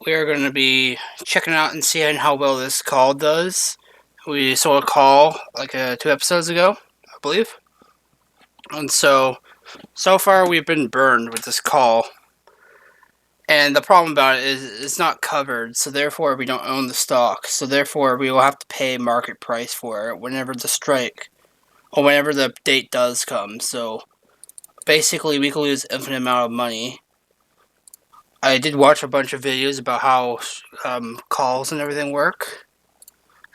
we are going to be checking out and seeing how well this call does. We sold a call like 2 episodes ago, I believe. And so far we've been burned with this call. And the problem about it is it's not covered, so therefore we don't own the stock. So therefore we will have to pay market price for it whenever the strike, or whenever the date does come. So basically we could lose infinite amount of money. I did watch a bunch of videos about how calls and everything work,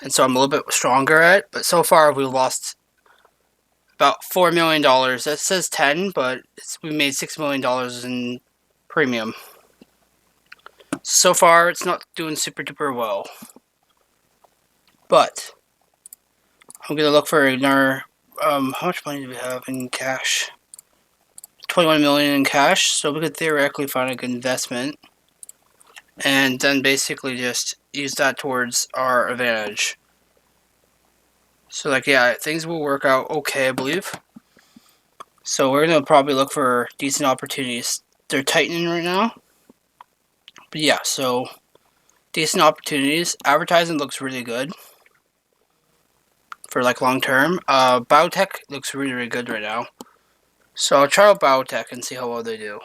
and so I'm a little bit stronger at it. But so far, we lost about $4 million. That says 10, but we made $6 million in premium. So far, it's not doing super duper well. But I'm gonna look for another. How much money do we have in cash? 21 million in cash. So we could theoretically find a good investment, and then basically just use that towards our advantage. So, like, yeah, things will work out okay, I believe. So we're going to probably look for decent opportunities. They're tightening right now. But yeah, so decent opportunities. Advertising looks really good for, like, long term. Biotech looks really, really good right now. So I'll try out Biotech and see how well they do.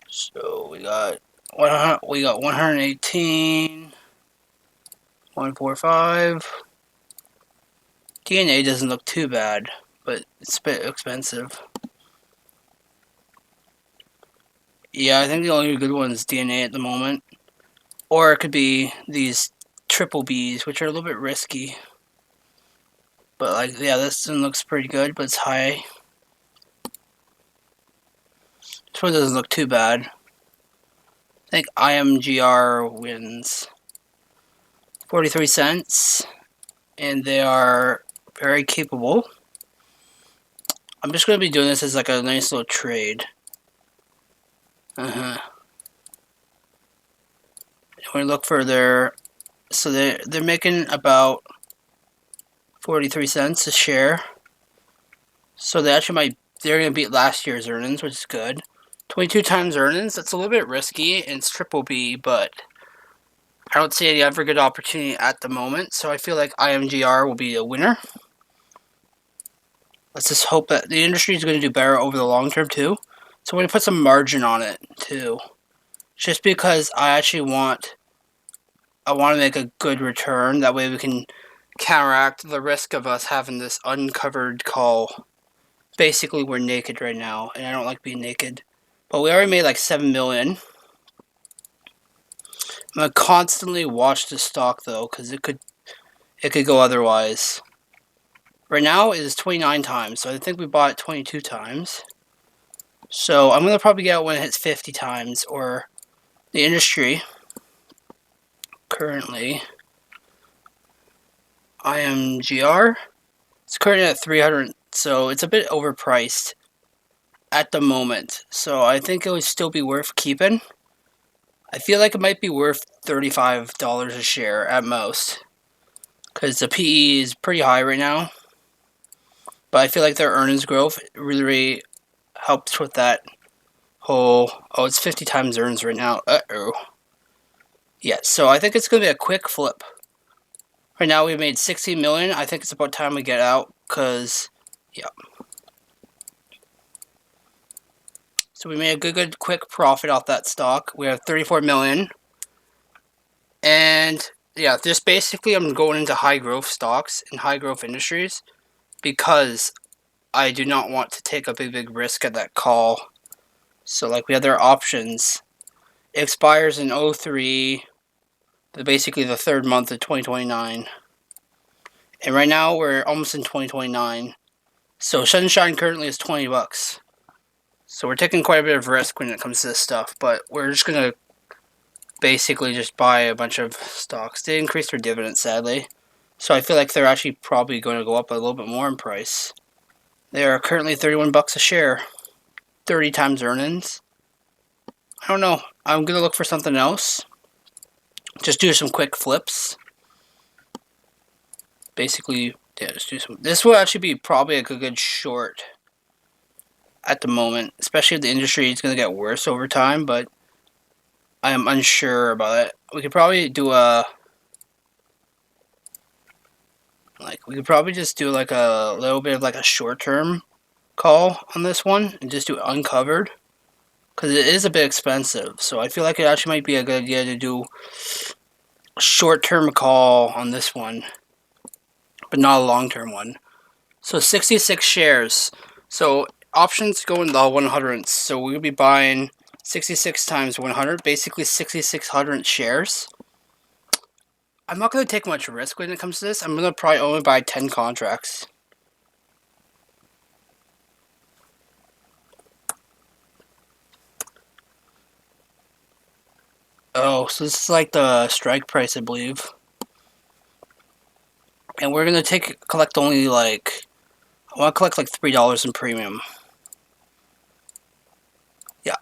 So we got 118, 145. DNA doesn't look too bad, but it's a bit expensive. Yeah, I think the only good one is DNA at the moment. Or it could be these triple Bs, which are a little bit risky. But, like, yeah, this one looks pretty good, but it's high. This one doesn't look too bad. I think IMGR wins 43 cents, and they are very capable. I'm just going to be doing this as like a nice little trade. We're going to look for their... So they're making about 43 cents a share. So they're going to beat last year's earnings, which is good. 22 times earnings, that's a little bit risky, and it's triple B, but I don't see any other good opportunity at the moment, so I feel like IMGR will be a winner. Let's just hope that the industry is going to do better over the long term too. So I'm going to put some margin on it too, just because I want to make a good return. That way we can counteract the risk of us having this uncovered call. Basically, we're naked right now, and I don't like being naked. But we already made like 7 million. I'm going to constantly watch the stock though, because it could go otherwise. Right now it is 29 times, so I think we bought it 22 times. So I'm going to probably get out when it hits 50 times, or the industry currently, IMGR, it's currently at 300, so it's a bit overpriced at the moment. So I think it would still be worth keeping. I feel like it might be worth $35 a share at most, because the PE is pretty high right now. But I feel like their earnings growth really helps with that whole... Oh, it's 50 times earnings right now. Yeah, so I think it's going to be a quick flip. Right now we made 16 million. I think it's about time we get out, because, yeah. So we made a good quick profit off that stock. We have 34 million. And, yeah, just basically I'm going into high growth stocks and high growth industries, because I do not want to take a big risk at that call. So, like, we have their options. It expires in 03, basically the third month of 2029. And right now we're almost in 2029. So Sunshine currently is 20 bucks. So we're taking quite a bit of risk when it comes to this stuff, but we're just going to basically just buy a bunch of stocks. They increased their dividend, sadly. So I feel like they're actually probably going to go up a little bit more in price. They are currently 31 bucks a share. 30 times earnings. I don't know. I'm going to look for something else. Just do some quick flips. Basically, yeah, just do some... This will actually be probably a good short at the moment. Especially if the industry is going to get worse over time, but I am unsure about it. We could probably do a we could probably just do like a little bit of like a short-term call on this one and just do it uncovered because it is a bit expensive. So I feel like it actually might be a good idea to do a short-term call on this one, but not a long-term one. So 66 shares. So options go in the 100. So we'll be buying 66 times 100, basically 6,600 shares. I'm not going to take much risk when it comes to this. I'm going to probably only buy 10 contracts. Oh, so this is like the strike price, I believe. And we're going to collect only like, I want to collect like $3 in premium. Yeah.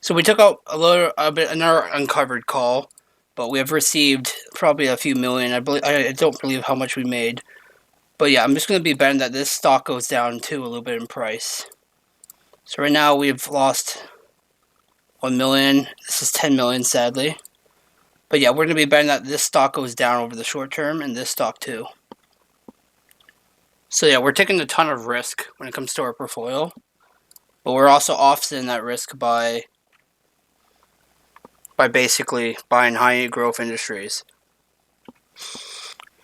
So we took out another uncovered call, but we have received probably a few million. I don't believe how much we made. But yeah, I'm just going to be betting that this stock goes down too a little bit in price. So right now we've lost 1 million. This is 10 million, sadly. But yeah, we're going to be betting that this stock goes down over the short term and this stock too. So yeah, we're taking a ton of risk when it comes to our portfolio. But we're also offsetting that risk by basically buying high growth industries.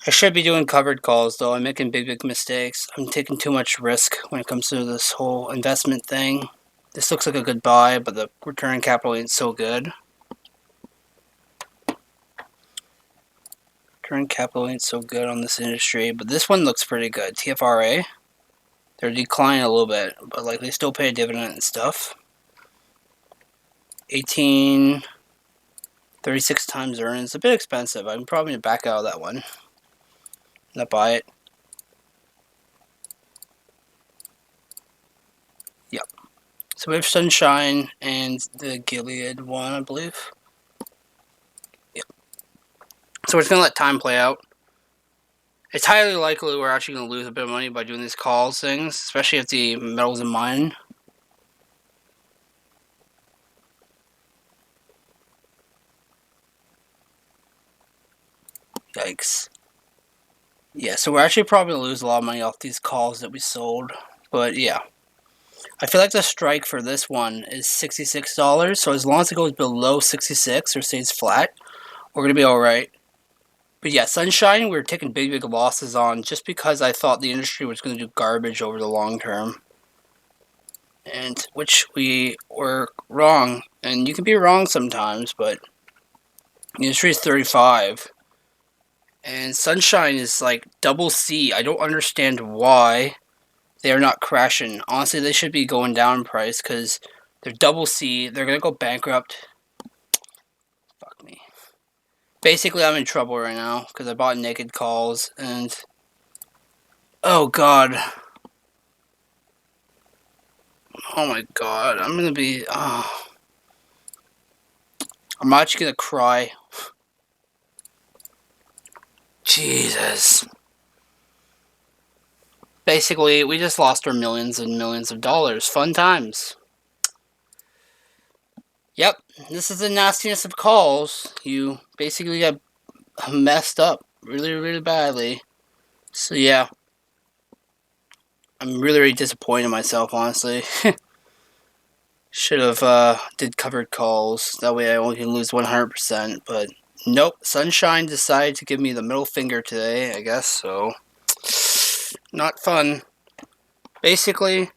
I should be doing covered calls though. I'm making big mistakes. I'm taking too much risk when it comes to this whole investment thing. This looks like a good buy, but the return on capital ain't so good. Return on capital ain't so good on this industry, but this one looks pretty good. TFRA, they're declining a little bit, but like they still pay a dividend and stuff. 36 times earnings, a bit expensive. I'm probably gonna back out of that one. Not buy it. Yep. So we have Sunshine and the Gilead one, I believe. Yep. So we're just gonna let time play out. It's highly likely we're actually gonna lose a bit of money by doing these calls things, especially if the metal's in mine. Yikes. Yeah, so we're actually probably going to lose a lot of money off these calls that we sold. But yeah. I feel like the strike for this one is $66. So as long as it goes below 66 or stays flat, we're going to be alright. But yeah, Sunshine, we were taking big losses on just because I thought the industry was going to do garbage over the long term. And which we were wrong. And you can be wrong sometimes, but the industry is 35. And Sunshine is like double C. I don't understand why they are not crashing. Honestly, they should be going down in price because they're double C. They're going to go bankrupt. Fuck me. Basically, I'm in trouble right now because I bought naked calls and... Oh, God. Oh, my God. I'm going to be... Oh. I'm actually going to cry. Jesus. Basically, we just lost our millions and millions of dollars. Fun times. Yep, this is the nastiness of calls. You basically got messed up really badly. So yeah, I'm really disappointed in myself, honestly. Should have did covered calls. That way I only can lose 100%. But nope, Sunshine decided to give me the middle finger today, I guess. So not fun. Basically,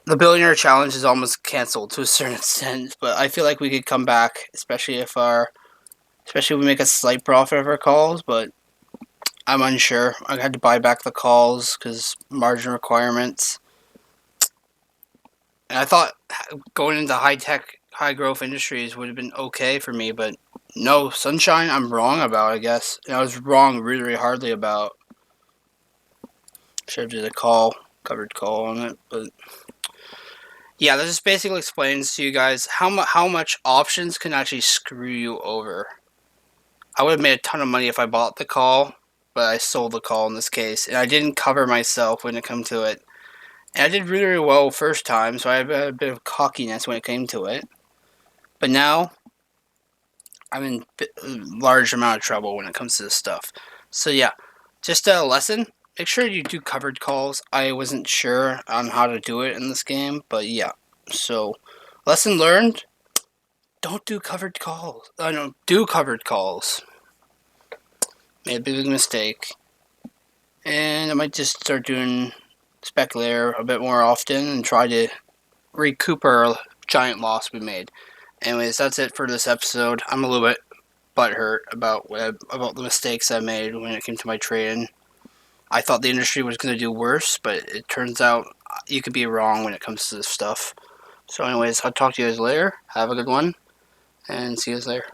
the Billionaire Challenge is almost canceled to a certain extent. But I feel like we could come back, especially if we make a slight profit of our calls. But I'm unsure. I had to buy back the calls because margin requirements. And I thought going into high-tech, high-growth industries would have been okay for me, but no, Sunshine I'm wrong about, I guess. And I was wrong really hardly about. Should have did a covered call on it, but... Yeah, this just basically explains to you guys how much options can actually screw you over. I would have made a ton of money if I bought the call, but I sold the call in this case, and I didn't cover myself when it came to it. And I did really well first time, so I had a bit of cockiness when it came to it. But now I'm in a large amount of trouble when it comes to this stuff. So yeah, just a lesson. Make sure you do covered calls. I wasn't sure on how to do it in this game, but yeah. So, lesson learned: don't do covered calls. I don't do covered calls. Made a big mistake, and I might just start doing Speculator a bit more often and try to recoup our giant loss we made. Anyways, that's it for this episode. I'm a little bit butthurt about the mistakes I made when it came to my trading. I thought the industry was going to do worse, but it turns out you could be wrong when it comes to this stuff. So anyways, I'll talk to you guys later. Have a good one, and see you guys later.